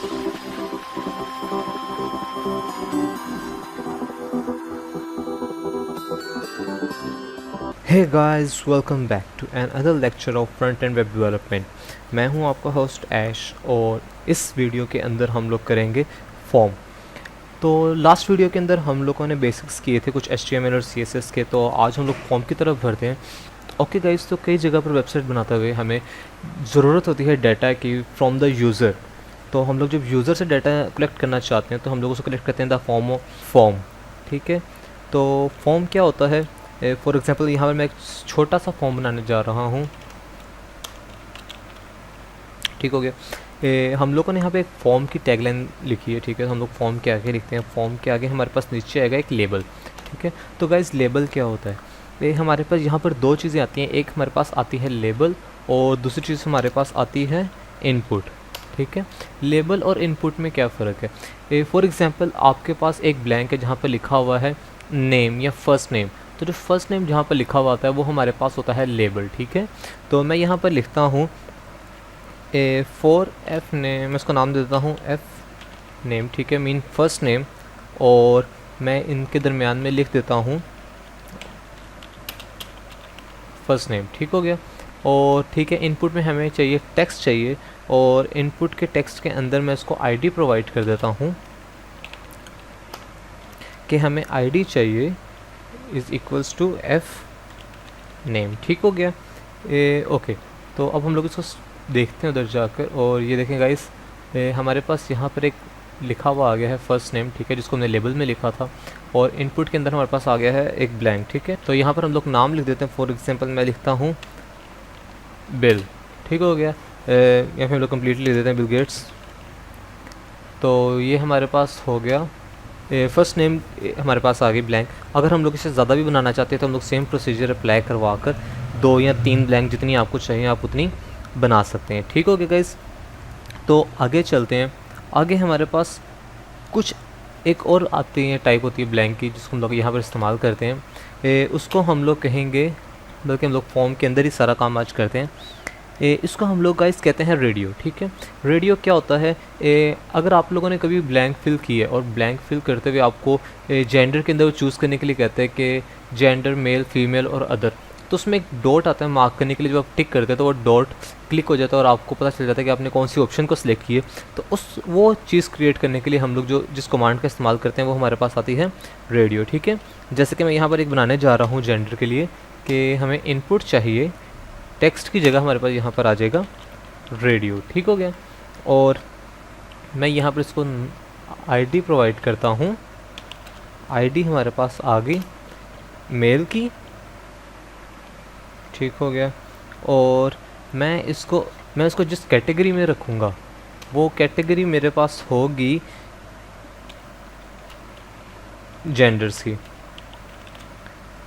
Hey guys, welcome back to another lecture of front end web development. मैं हूं आपका host ऐश और इस वीडियो के अंदर हम लोग करेंगे फॉर्म। तो लास्ट वीडियो के अंदर हम लोगों ने बेसिक्स किए थे कुछ HTML और CSS के, तो आज हम लोग फॉर्म की तरफ बढ़ते हैं। ओके गाइस, तो कई जगह पर वेबसाइट बनाते हुए हमें ज़रूरत होती है डाटा की फ्रॉम द यूज़र। तो हम लोग जब यूज़र से डाटा कलेक्ट करना चाहते हैं तो हम लोग उसको कलेक्ट करते हैं द फॉर्म ऑफ फॉर्म। ठीक है, तो फॉर्म क्या होता है? फॉर एग्जांपल यहाँ पर मैं एक छोटा सा फॉर्म बनाने जा रहा हूँ। ठीक हो गया। हम लोगों ने यहाँ पे एक फॉर्म की टैगलाइन लिखी है। ठीक है, तो हम लोग फॉर्म के आगे लिखते हैं, फॉर्म के आगे हमारे पास नीचे आएगा एक लेबल। ठीक है, तो गाइस लेबल क्या होता है? हमारे पास यहाँ पर दो चीज़ें आती हैं, एक हमारे पास आती है लेबल और दूसरी चीज़ हमारे पास आती है इनपुट। ठीक है, लेबल और इनपुट में क्या फ़र्क है? फॉर एग्ज़ाम्पल आपके पास एक ब्लैंक है जहाँ पर लिखा हुआ है नेम या फर्स्ट नेम, तो जो फर्स्ट नेम जहाँ पर लिखा हुआ होता है वो हमारे पास होता है लेबल। ठीक है, तो मैं यहाँ पर लिखता हूँ फॉर एफ नेम, मैं इसको नाम दे देता हूँ एफ नेम। ठीक है, मीन फर्स्ट नेम, और मैं इनके दरमियान में लिख देता हूँ फर्स्ट नेम। ठीक हो गया। और ठीक है, इनपुट में हमें चाहिए टेक्स्ट चाहिए, और इनपुट के टेक्स्ट के अंदर मैं इसको आईडी प्रोवाइड कर देता हूँ कि हमें आईडी चाहिए is equals to f name. ठीक हो गया। ओके, तो अब हम लोग इसको देखते हैं उधर जाकर, और ये देखें गाइस, हमारे पास यहाँ पर एक लिखा हुआ आ गया है फर्स्ट नेम। ठीक है, जिसको हमने लेबल में लिखा था, और इनपुट के अंदर हमारे पास आ गया है एक ब्लैंक। ठीक है, तो यहाँ पर हम लोग नाम लिख देते हैं। फॉर एग्जांपल मैं लिखता हूँ बिल। ठीक हो गया। यहाँ पे हम लोग कम्प्लीटली लिख देते हैं बिल गेट्स। तो ये हमारे पास हो गया फर्स्ट नेम, हमारे पास आ गई ब्लैंक। अगर हम लोग इसे ज़्यादा भी बनाना चाहते हैं तो हम लोग सेम प्रोसीजर अप्लाई करवा कर 2 या 3 ब्लैंक जितनी आपको चाहिए आप उतनी बना सकते हैं। ठीक हो गया गाइस, तो आगे चलते हैं। आगे हमारे पास कुछ एक और आती है, टाइप होती है ब्लैंक की, जिसको हम लोग यहाँ पर इस्तेमाल करते हैं। उसको हम लोग कहेंगे, बल्कि हम लोग फॉर्म के अंदर ही सारा काम आज करते हैं। इसको हम लोग गाइस कहते हैं रेडियो। ठीक है, रेडियो क्या होता है? अगर आप लोगों ने कभी ब्लैंक फिल की है और ब्लैंक फिल करते हुए आपको जेंडर के अंदर चूज़ करने के लिए कहते हैं कि जेंडर मेल, फीमेल और अदर, तो उसमें एक डॉट आता है मार्क करने के लिए। जब आप टिक करते हैं तो वो डॉट क्लिक हो जाता है और आपको पता चल जाता है कि आपने कौन सी ऑप्शन को सिलेक्ट की है। तो वो चीज़ क्रिएट करने के लिए हम लोग जिस कमांड का इस्तेमाल करते हैं वो हमारे पास आती है रेडियो। ठीक है, जैसे कि मैं यहाँ पर एक बनाने जा रहा हूँ जेंडर के लिए, कि हमें इनपुट चाहिए, टेक्स्ट की जगह हमारे पास यहाँ पर आ जाएगा रेडियो। ठीक हो गया, और मैं यहाँ पर इसको आईडी प्रोवाइड करता हूँ। आईडी हमारे पास आ गई मेल की। ठीक हो गया, और मैं इसको जिस कैटेगरी में रखूँगा वो कैटेगरी मेरे पास होगी जेंडर्स की।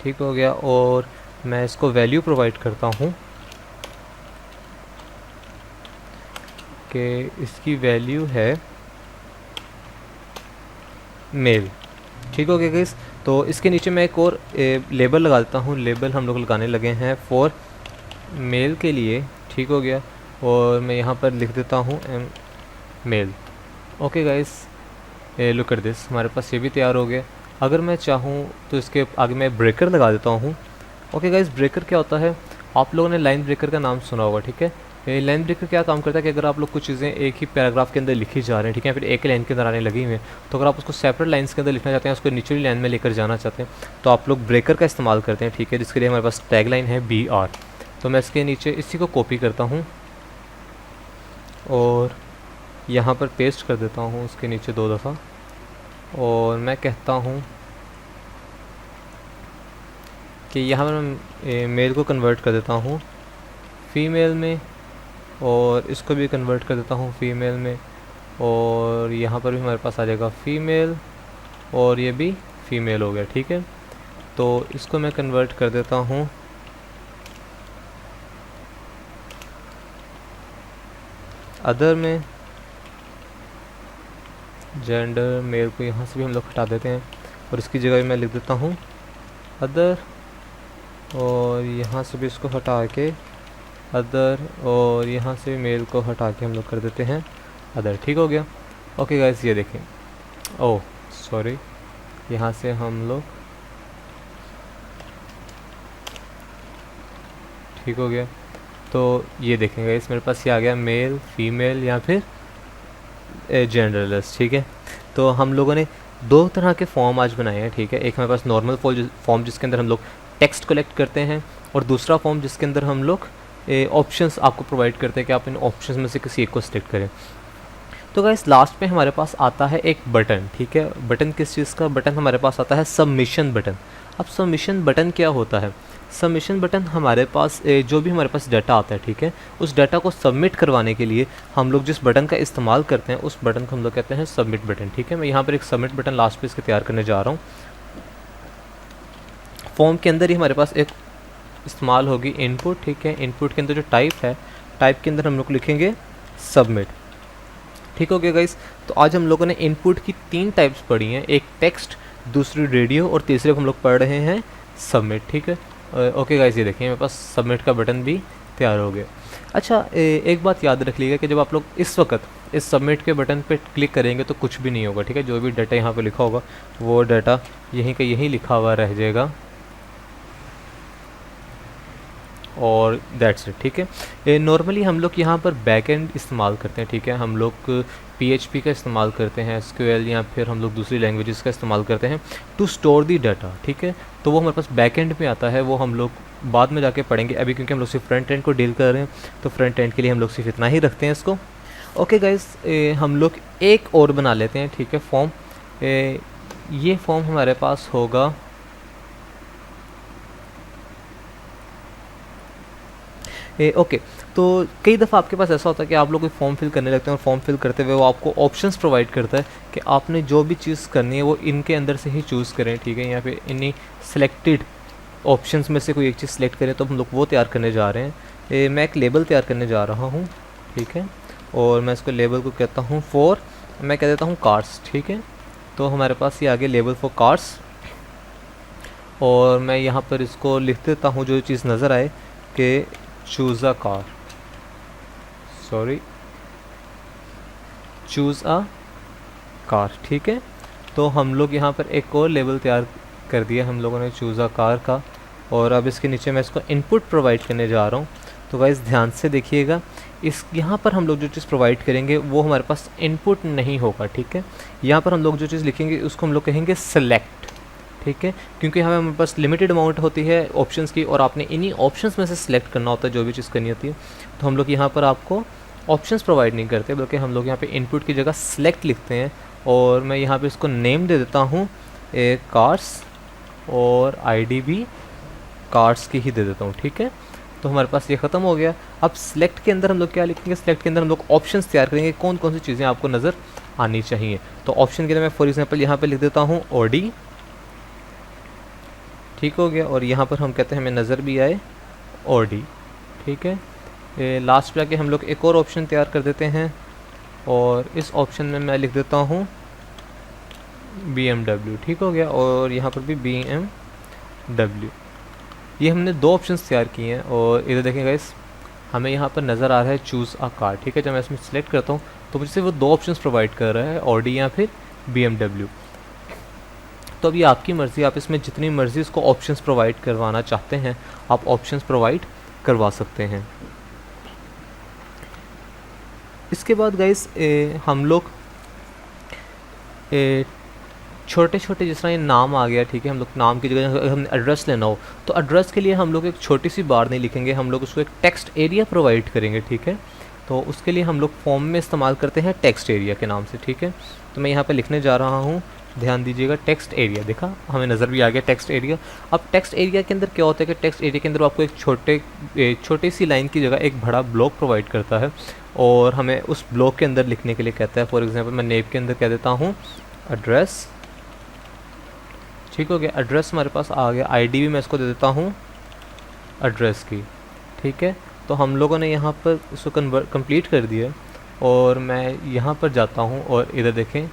ठीक हो गया, और मैं इसको वैल्यू प्रोवाइड करता हूँ कि इसकी वैल्यू है मेल। ठीक हो गया गाइस, तो इसके नीचे मैं एक और लेबल लगा देता हूँ। लेबल हम लोग लगाने लगे हैं फॉर मेल के लिए। ठीक हो गया, और मैं यहाँ पर लिख देता हूँ mail. Okay guys, look at this, हमारे पास ये भी तैयार हो गया। अगर मैं चाहूँ तो इसके आगे मैं ब्रेकर लगा देता हूँ। ओके गाइस, ब्रेकर क्या होता है? आप लोगों ने लाइन ब्रेकर का नाम सुना होगा। ठीक है, लाइन ब्रेकर क्या काम करता है कि अगर आप लोग कुछ चीज़ें एक ही पैराग्राफ के अंदर लिखी जा रहे हैं, ठीक है, फिर एक ही लाइन के अंदर आने लगी हुई हैं, तो अगर आप उसको सेपरेट लाइन्स के अंदर लिखना चाहते हैं, उसको निचली लाइन में लेकर जाना चाहते हैं, तो आप लोग ब्रेकर का इस्तेमाल करते हैं। ठीक है, जिसके लिए हमारे पास टैग लाइन है BR। तो मैं इसके नीचे इसी को कॉपी करता हूँ और यहाँ पर पेस्ट कर देता हूँ उसके नीचे 2 दफ़ा, और मैं कहता हूँ कि यहाँ पर मैं मेल को कन्वर्ट कर देता हूँ फीमेल में, और इसको भी कन्वर्ट कर देता हूँ फीमेल में, और यहाँ पर भी हमारे पास आ जाएगा फीमेल, और ये भी फीमेल हो गया। ठीक है, तो इसको मैं कन्वर्ट कर देता हूँ अदर में। जेंडर मेल को यहाँ से भी हम लोग हटा देते हैं, और इसकी जगह मैं लिख देता हूँ अदर, और यहाँ से भी इसको हटा के अदर, और यहाँ से मेल को हटा के हम लोग कर देते हैं अदर। ठीक हो गया, ओके गाइस, ये देखें, ओह सॉरी, यहाँ से हम लोग, ठीक हो गया। तो ये देखेंगे इस मेरे पास ये आ गया मेल, फीमेल या फिर जेंडरलेस, ठीक है। तो हम लोगों ने दो तरह के फॉर्म आज बनाए हैं, ठीक है। एक हमारे पास नॉर्मल फॉर्म जिसके अंदर हम लोग टेक्स्ट कलेक्ट करते हैं, और दूसरा फॉर्म जिसके अंदर हम लोग ऑप्शंस आपको प्रोवाइड करते हैं कि आप इन ऑप्शंस में से किसी एक को सिलेक्ट करें। तो गाइस लास्ट में हमारे पास आता है एक बटन, ठीक है। बटन किस चीज़ का? बटन हमारे पास आता है सबमिशन बटन। अब सबमिशन बटन क्या होता है? सबमिशन बटन हमारे पास जो भी हमारे पास डाटा आता है, ठीक है, उस डाटा को सबमिट करवाने के लिए हम लोग जिस बटन का इस्तेमाल करते हैं उस बटन को हम लोग कहते हैं सबमिट बटन, ठीक है। मैं यहाँ पर एक सबमिट बटन लास्ट पे इसके तैयार करने जा रहा हूँ। फॉर्म के अंदर ही हमारे पास एक इस्तेमाल होगी इनपुट, ठीक है। इनपुट के अंदर जो टाइप है, टाइप के अंदर हम लोग लिखेंगे सबमिट, ठीक हो गया गाइस। तो आज हम लोगों ने इनपुट की 3 टाइप्स पढ़ी हैं, एक टेक्स्ट, दूसरी रेडियो और तीसरे को हम लोग पढ़ रहे हैं सबमिट, ठीक है। ओके गाइस, ये देखिए मेरे पास सबमिट का बटन भी तैयार हो गया। अच्छा, एक बात याद रख लीजिएगा कि जब आप लोग इस वक्त इस सबमिट के बटन पे क्लिक करेंगे तो कुछ भी नहीं होगा, ठीक है। जो भी डाटा यहाँ पे लिखा होगा वो डाटा यहीं का यहीं लिखा हुआ रह जाएगा, और दैट्स इट, ठीक है। नॉर्मली हम लोग यहाँ पर बैकएंड इस्तेमाल करते हैं, ठीक है। हम लोग PHP का इस्तेमाल करते हैं, SQL या फिर हम लोग दूसरी लैंग्वेजेस का इस्तेमाल करते हैं टू स्टोर दी डाटा, ठीक है। तो वो हमारे पास बैकएंड में आता है, वो हम लोग बाद में जाके पढ़ेंगे। अभी क्योंकि हम लोग सिर्फ फ्रंट एंड को डील कर रहे हैं तो फ्रंट एंड के लिए हम लोग सिर्फ इतना ही रखते हैं इसको। ओके गाइस, हम लोग एक और बना लेते हैं, ठीक है, फॉर्म। ये फॉर्म हमारे पास होगा ओके। तो कई दफ़ा आपके पास ऐसा होता है कि आप लोग कोई फॉर्म फिल करने लगते हैं और फॉर्म फिल करते हुए वो आपको ऑप्शंस प्रोवाइड करता है कि आपने जो भी चीज़ करनी है वो इनके अंदर से ही चूज़ करें, ठीक है, या फिर इन्हीं सेलेक्टेड ऑप्शंस में से कोई एक चीज़ सेलेक्ट करें। तो हम लोग वो तैयार करने जा रहे हैं। मैं एक लेबल तैयार करने जा रहा हूँ, ठीक है, और मैं इसको लेबल को कहता हूँ फॉर, मैं कह देता हूँ कार्स, ठीक है। तो हमारे पास ये आगे लेबल फॉर कार्स, और मैं यहाँ पर इसको लिख देता हूँ जो चीज़ नज़र आए कि choose a car, sorry, choose a car, ठीक है। तो हम लोग यहाँ पर एक और लेबल तैयार कर दिया हम लोगों ने चूज़ अ कार का, और अब इसके नीचे मैं इसको इनपुट प्रोवाइड करने जा रहा हूँ। तो गाइस ध्यान से देखिएगा, इस यहाँ पर हम लोग जो चीज़ प्रोवाइड करेंगे वो हमारे पास इनपुट नहीं होगा, ठीक है। यहाँ पर हम लोग जो चीज़ लिखेंगे उसको हम लोग कहेंगे सेलेक्ट, ठीक है, क्योंकि हमें पास लिमिटेड अमाउंट होती है ऑप्शंस की और आपने इन्हीं ऑप्शंस में से सिलेक्ट करना होता है जो भी चीज़ करनी होती है। तो हम लोग यहाँ पर आपको ऑप्शंस प्रोवाइड नहीं करते, बल्कि हम लोग यहाँ पे इनपुट की जगह सिलेक्ट लिखते हैं, और मैं यहाँ पे इसको नेम दे देता हूँ कार्स, और ID भी कार्स की ही दे देता हूँ, ठीक है। तो हमारे पास ये ख़त्म हो गया। अब सिलेक्ट के अंदर हम लोग क्या लिखेंगे? सिलेक्ट के अंदर हम लोग ऑप्शंस तैयार करेंगे, कौन कौन सी चीज़ें आपको नज़र आनी चाहिए। तो ऑप्शन के लिए मैं फॉर एग्जांपल यहाँ पे लिख देता हूँ OD, ठीक हो गया, और यहाँ पर हम कहते हैं हमें नज़र भी आए OD, ठीक है। लास्ट पे आके हम लोग एक और ऑप्शन तैयार कर देते हैं, और इस ऑप्शन में मैं लिख देता हूँ BMW, ठीक हो गया, और यहाँ पर भी BMW। ये हमने 2 ऑप्शंस तैयार किए हैं, और इधर देखें गाइस, हमें यहाँ पर नज़र आ रहा है चूज़ अ कार, ठीक है। जब मैं इसमें सेलेक्ट करता हूँ तो मुझसे वो 2 ऑप्शंस प्रोवाइड कर रहा है, OD या फिर BMW। तो अभी आपकी मर्ज़ी, आप इसमें जितनी मर्ज़ी इसको ऑप्शंस प्रोवाइड करवाना चाहते हैं आप ऑप्शंस प्रोवाइड करवा सकते हैं। इसके बाद गाइस हम लोग छोटे छोटे, जिस तरह ये नाम आ गया, ठीक है, हम लोग नाम की जगह अगर हमें एड्रेस लेना हो तो एड्रेस के लिए हम लोग एक छोटी सी बार नहीं लिखेंगे, हम लोग उसको एक टेक्स्ट एरिया प्रोवाइड करेंगे, ठीक है। तो उसके लिए हम लोग फॉर्म में इस्तेमाल करते हैं टेक्स्ट एरिया के नाम से, ठीक है। तो मैं यहाँ पे लिखने जा रहा हूँ, ध्यान दीजिएगा, टेक्स्ट एरिया। देखा, हमें नज़र भी आ गया टेक्स्ट एरिया। अब टेक्स्ट एरिया के अंदर क्या होता है कि टेक्स्ट एरिया के अंदर आपको एक छोटी सी लाइन की जगह एक बड़ा ब्लॉक प्रोवाइड करता है, और हमें उस ब्लॉक के अंदर लिखने के लिए कहता है। फॉर एग्जांपल मैं नेम के अंदर कह देता हूँ एड्रेस, ठीक हो गया, एड्रेस हमारे पास आ गया। ID भी मैं इसको दे देता हूँ एड्रेस की, ठीक है। तो हम लोगों ने यहाँ पर इसको कंप्लीट कर दिया, और मैं यहाँ पर जाता हूँ और इधर देखें,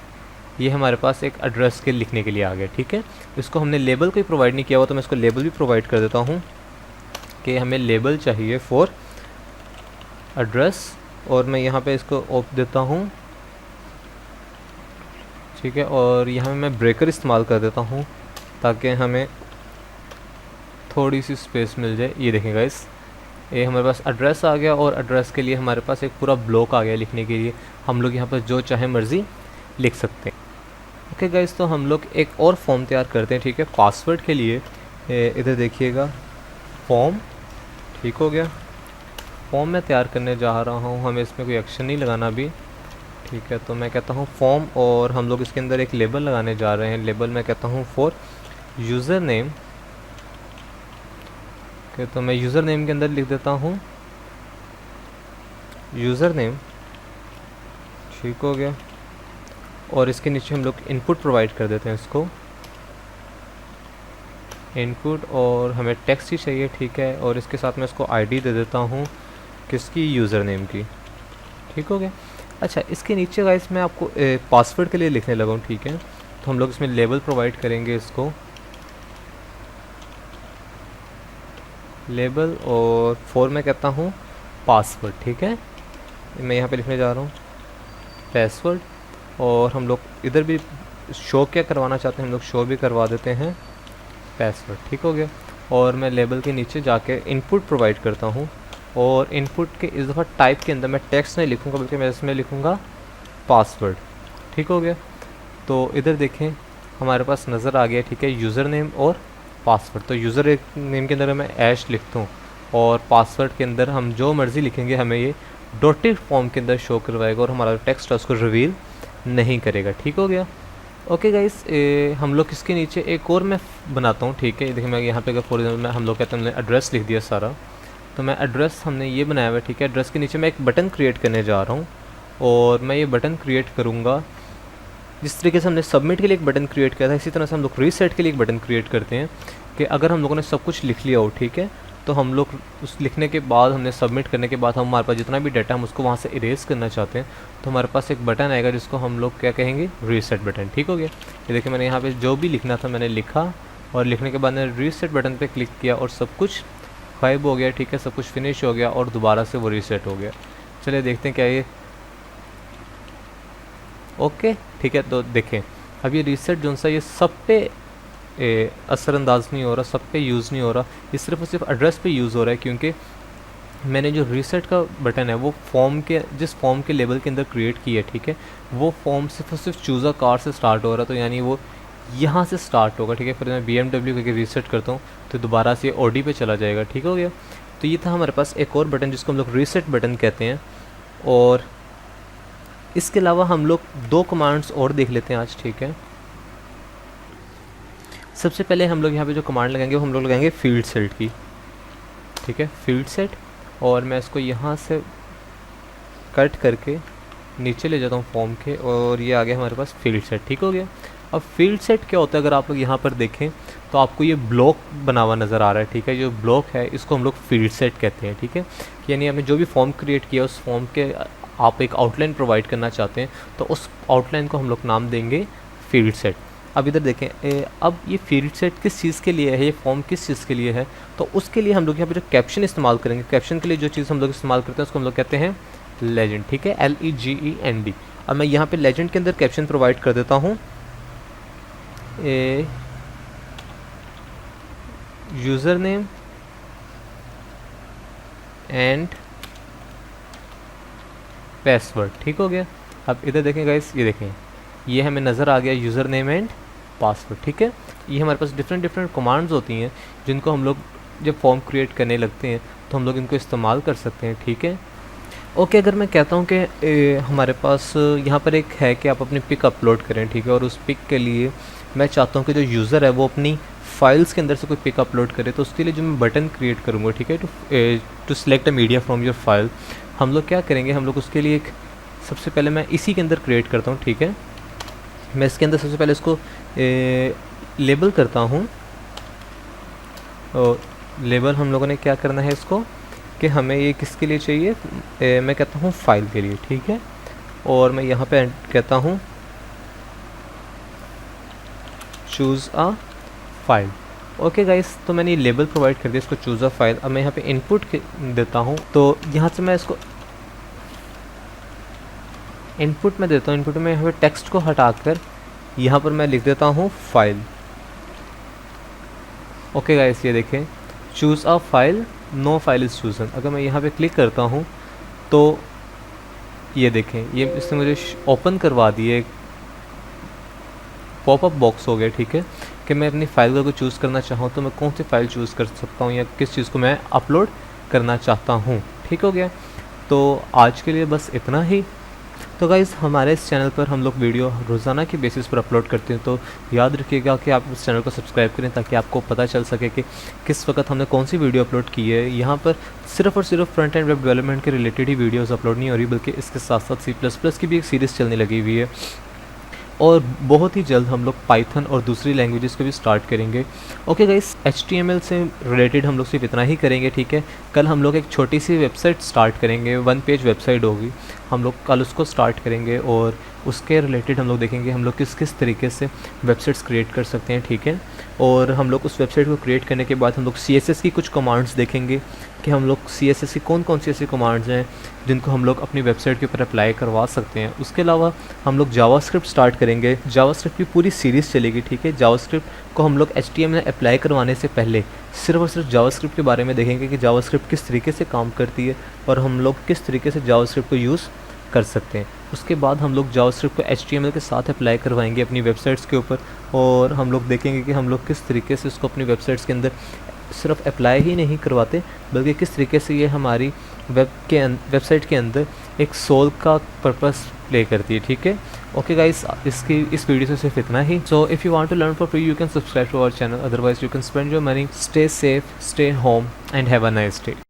ये हमारे पास एक एड्रेस के लिखने के लिए आ गया, ठीक है। इसको हमने लेबल कोई प्रोवाइड नहीं किया हुआ, तो मैं इसको लेबल भी प्रोवाइड कर देता हूँ कि हमें लेबल चाहिए फॉर एड्रेस, और मैं यहाँ पे इसको देता हूँ ठीक है। और यहाँ मैं ब्रेकर इस्तेमाल कर देता हूँ ताकि हमें थोड़ी सी स्पेस मिल जाए। ये देखें गाइस, ये हमारे पास एड्रेस आ गया और एड्रेस के लिए हमारे पास एक पूरा ब्लॉक आ गया लिखने के लिए। हम लोग यहाँ पर जो चाहे मर्ज़ी लिख सकते हैं। ओके गाइस, तो हम लोग एक और फॉर्म तैयार करते हैं, ठीक है, पासवर्ड के लिए। इधर देखिएगा, फॉर्म, ठीक हो गया। फॉर्म मैं तैयार करने जा रहा हूँ, हमें इसमें कोई एक्शन नहीं लगाना अभी, ठीक है। तो मैं कहता हूँ फॉर्म, और हम लोग इसके अंदर एक लेबल लगाने जा रहे हैं। लेबल मैं कहता हूँ फॉर यूज़र नेम। ओके, तो मैं यूज़र नेम के अंदर लिख देता हूँ यूज़र नेम, ठीक हो गया। और इसके नीचे हम लोग इनपुट प्रोवाइड कर देते हैं, इसको इनपुट, और हमें टेक्स्ट ही चाहिए, ठीक है। और इसके साथ मैं इसको आईडी दे देता हूँ, किसकी, यूज़र नेम की, ठीक हो गया। अच्छा, इसके नीचे गाइस मैं आपको पासवर्ड के लिए लिखने लगा हूँ, ठीक है। तो हम लोग इसमें लेबल प्रोवाइड करेंगे, इसको लेबल, और फॉर मैं कहता हूँ पासवर्ड, ठीक है। मैं यहाँ पे लिखने जा रहा हूँ पासवर्ड। और हम लोग इधर भी शो क्या करवाना चाहते हैं, हम लोग शो भी करवा देते हैं पासवर्ड, ठीक हो गया। और मैं लेबल के नीचे जाके इनपुट प्रोवाइड करता हूँ, और इनपुट के इस दफ़ा टाइप के अंदर मैं टेक्स्ट नहीं लिखूँगा, बल्कि मैं इसमें लिखूँगा पासवर्ड, ठीक हो गया। तो इधर देखें, हमारे पास नज़र आ गया, ठीक है, यूज़र नेम और पासवर्ड। तो यूज़र नेम के अंदर मैं ऐश लिखता हूँ, और पासवर्ड के अंदर हम जो मर्ज़ी लिखेंगे हमें ये डॉटेड फॉर्म के अंदर शो करवाएगा, और हमारा टेक्स्ट है उसको रिवील नहीं करेगा, ठीक हो गया। ओके गाइस, हम लोग इसके नीचे एक और मैं बनाता हूँ, ठीक है। देखिए, मैं यहाँ पे अगर फॉर एग्जाम्पल हम लोग कहते हैं, हमने एड्रेस लिख दिया सारा, तो मैं एड्रेस हमने ये बनाया हुआ है, ठीक है। एड्रेस के नीचे मैं एक बटन क्रिएट करने जा रहा हूँ, और मैं ये बटन क्रिएट करूँगा जिस तरीके से हमने सबमिट के लिए एक बटन क्रिएट किया था, इसी तरह से हम लोग रीसेट के लिए एक बटन क्रिएट करते हैं कि अगर हम लोगों ने सब कुछ लिख लिया हो, ठीक है, तो हम लोग उस लिखने के बाद, हमने सबमिट करने के बाद, हमारे पास जितना भी डाटा हम उसको वहाँ से इरेज करना चाहते हैं, तो हमारे पास एक बटन आएगा जिसको हम लोग क्या कहेंगे, रीसेट बटन, ठीक हो गया। ये देखिए, मैंने यहाँ पे जो भी लिखना था मैंने लिखा, और लिखने के बाद मैंने रीसेट बटन पे क्लिक किया और सब कुछ गायब हो गया, ठीक है, सब कुछ फिनिश हो गया और दोबारा से वो रीसेट हो गया। चलिए देखते हैं क्या ये, ओके, ठीक है। तो देखें, अब ये रीसेट जो सा ये सब पे असरअंदाज नहीं हो रहा, सब पे यूज़ नहीं हो रहा, ये सिर्फ और सिर्फ एड्रेस पे यूज़ हो रहा है, क्योंकि मैंने जो रीसेट का बटन है वो फॉर्म के, जिस फॉर्म के लेवल के अंदर क्रिएट किया है, ठीक है, वो फॉर्म सिर्फ और सिर्फ चूज़ा कार से स्टार्ट हो रहा है, तो यानी वो यहाँ से स्टार्ट होगा, ठीक है। फिर मैं BMW करके रीसेट करता हूँ तो दोबारा से OD पे चला जाएगा, ठीक हो गया। तो ये था हमारे पास एक और बटन जिसको हम लोग रीसेट बटन कहते हैं। और इसके अलावा हम लोग दो कमांड्स और देख लेते हैं आज, ठीक है। सबसे पहले हम लोग यहाँ पे जो कमांड लगाएंगे वो हम लोग लगाएंगे फील्ड सेट की, ठीक है, फील्ड सेट। और मैं इसको यहाँ से कट करके नीचे ले जाता हूँ फॉर्म के, और ये आ गया हमारे पास फील्ड सेट, ठीक हो गया। अब फील्ड सेट क्या होता है, अगर आप लोग यहाँ पर देखें तो आपको ये ब्लॉक बना हुआ नज़र आ रहा है, ठीक है। जो ब्लॉक है इसको हम लोग फील्ड सेट कहते हैं, ठीक है। यानी हमने जो भी फॉर्म क्रिएट किया उस फॉर्म के आप एक आउटलाइन प्रोवाइड करना चाहते हैं, तो उस आउटलाइन को हम लोग नाम देंगे फील्ड सेट। अब इधर देखें, अब ये फील्ड सेट किस चीज़ के लिए है, ये फॉर्म किस चीज़ के लिए है, तो उसके लिए हम लोग यहाँ पे जो कैप्शन इस्तेमाल करेंगे, कैप्शन के लिए जो चीज़ हम लोग इस्तेमाल करते हैं उसको हम लोग कहते हैं लेजेंड, ठीक है, LEGEND। अब मैं यहाँ पे लेजेंड के अंदर कैप्शन प्रोवाइड कर देता हूँ, यूज़र नेम एंड पासवर्ड, ठीक हो गया। अब इधर देखें गाइस, ये देखें, ये हमें नज़र आ गया यूज़र नेम एंड पासवर्ड, ठीक है। ये हमारे पास डिफरेंट कमांड्स होती हैं जिनको हम लोग जब फॉर्म क्रिएट करने लगते हैं तो हम लोग इनको इस्तेमाल कर सकते हैं, ठीक है। ओके, अगर मैं कहता हूँ कि हमारे पास यहाँ पर एक है कि आप अपनी पिक अपलोड करें, ठीक है, और उस पिक के लिए मैं चाहता हूँ कि जो यूज़र है वो अपनी फाइल्स के अंदर से कोई पिक अपलोड करे, तो उसके लिए जो मैं बटन क्रिएट करूँगा, ठीक है, to select a media from your file, हम लोग क्या करेंगे, हम लोग उसके लिए एक, सबसे पहले मैं इसी के अंदर क्रिएट करता हूँ, ठीक है। मैं इसके अंदर सबसे पहले इसको लेबल करता हूँ, और लेबल हम लोगों ने क्या करना है इसको, कि हमें ये किसके लिए चाहिए, मैं कहता हूँ फाइल के लिए, ठीक है। और मैं यहाँ पे कहता हूँ choose a file. Okay guys, तो मैंने ये लेबल प्रोवाइड कर दिया, इसको चूज़ अ फाइल। अब मैं यहाँ पे इनपुट देता हूँ, तो यहाँ से मैं इसको इनपुट में देता हूँ, इनपुट में यहाँ पे टेक्स्ट को हटाकर यहाँ पर मैं लिख देता हूँ फाइल। ओके गाइस, ये देखें, choose a file, no file is chosen. अगर मैं यहाँ पे क्लिक करता हूँ तो ये देखें, ये इसने मुझे ओपन करवा दिए, पॉपअप बॉक्स हो गया, ठीक है, कि मैं अपनी फ़ाइल को चूज़ करना चाहूँ तो मैं कौन सी फ़ाइल चूज़ कर सकता हूँ या किस चीज़ को मैं अपलोड करना चाहता हूँ। ठीक हो गया। तो आज के लिए बस इतना ही। तो गाइज़, हमारे इस चैनल पर हम लोग वीडियो रोज़ाना की बेसिस पर अपलोड करते हैं, तो याद रखिएगा कि आप इस चैनल को सब्सक्राइब करें ताकि आपको पता चल सके कि किस वक्त हमने कौन सी वीडियो अपलोड की है। यहाँ पर सिर्फ और सिर्फ फ्रंट एंड वेब डेवलपमेंट के रिलेटेड ही वीडियोस अपलोड नहीं हो रही, बल्कि इसके साथ साथ C++ की भी एक सीरीज़ चलने लगी हुई है, और बहुत ही जल्द हम लोग पाइथन और दूसरी लैंग्वेजेस को भी स्टार्ट करेंगे। ओके गाइस, HTML से रिलेटेड हम लोग सिर्फ इतना ही करेंगे, ठीक है। कल हम लोग एक छोटी सी वेबसाइट स्टार्ट करेंगे, 1 पेज वेबसाइट होगी, हम लोग कल उसको स्टार्ट करेंगे और उसके रिलेटेड हम लोग देखेंगे हम लोग किस किस तरीके से वेबसाइट्स क्रिएट कर सकते हैं, ठीक है। और हम लोग उस वेबसाइट को क्रिएट करने के बाद हम लोग CSS की कुछ कमांड्स देखेंगे कि हम लोग CSS की कौन कौन सी ऐसी कमांड्स हैं जिनको हम लोग अपनी वेबसाइट के ऊपर अप्लाई करवा सकते हैं। उसके अलावा हम लोग जावास्क्रिप्ट स्टार्ट करेंगे, जावास्क्रिप्ट की पूरी सीरीज़ चलेगी, ठीक है। जावास्क्रिप्ट को हम लोग HTML में अप्लाई करवाने से पहले सिर्फ और सिर्फ जावास्क्रिप्ट के बारे में देखेंगे कि जावास्क्रिप्ट किस तरीके से काम करती है और हम लोग किस तरीके से जावास्क्रिप्ट को यूज़ कर सकते हैं। उसके बाद हम लोग जावास्क्रिप्ट को HTML के साथ अप्लाई करवाएंगे अपनी वेबसाइट्स के ऊपर, और हम लोग देखेंगे कि हम लोग किस तरीके से इसको अपनी वेबसाइट्स के अंदर सिर्फ अप्लाई ही नहीं करवाते, बल्कि किस तरीके से ये हमारी वेबसाइट के अंदर एक सोल का पर्पस प्ले करती है, ठीक है। ओके गाइस, इस वीडियो से सिर्फ इतना ही। So if you want to learn for free you can subscribe to our channel, otherwise you can spend your money, stay safe, stay home and have a nice day.